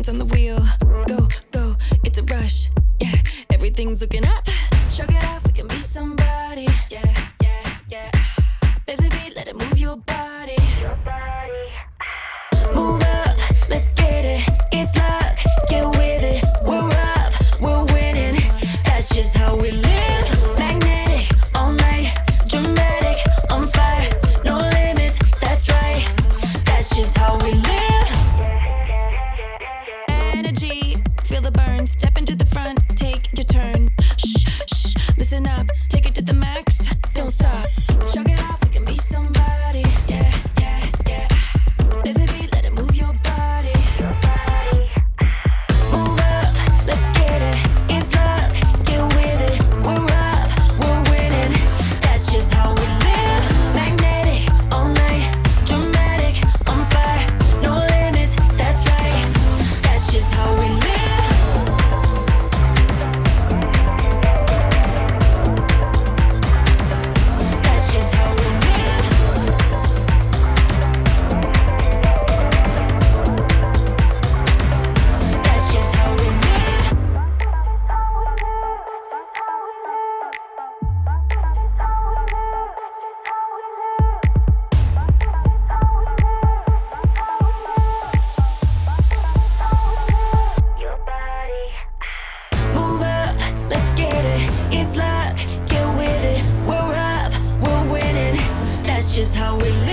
hands on the wheel. Go, go, it's a rush. Yeah, everything's looking up. Shrug it off, we can be somebody. Yeah, yeah, yeah. Feel the beat, let it move your body. Move up, let's get it. It's luck, get with it. We're up, we're winning. That's just how we live. Magnetic, all night, dramatic, on fire, no limits. That's right, that's just how we live. Energy, feel the burn. Step into the front, take your turn. Shh, shh, listen up, take it to the max. Don't stop, shrug it off, we can be somebody. Yeah, yeah, yeah. Feel the beat, let it move your body. Move up, let's get it. It's luck, get with it. We're up, we're winning. That's just how we live. Magnetic, all night, dramatic, on fire, no limits. That's right, that's just how we live. That's just how we live. That's just how we live. Your body. Move up, let's get it. It's luck, get with it. We're up, we're winning. That's just how we live.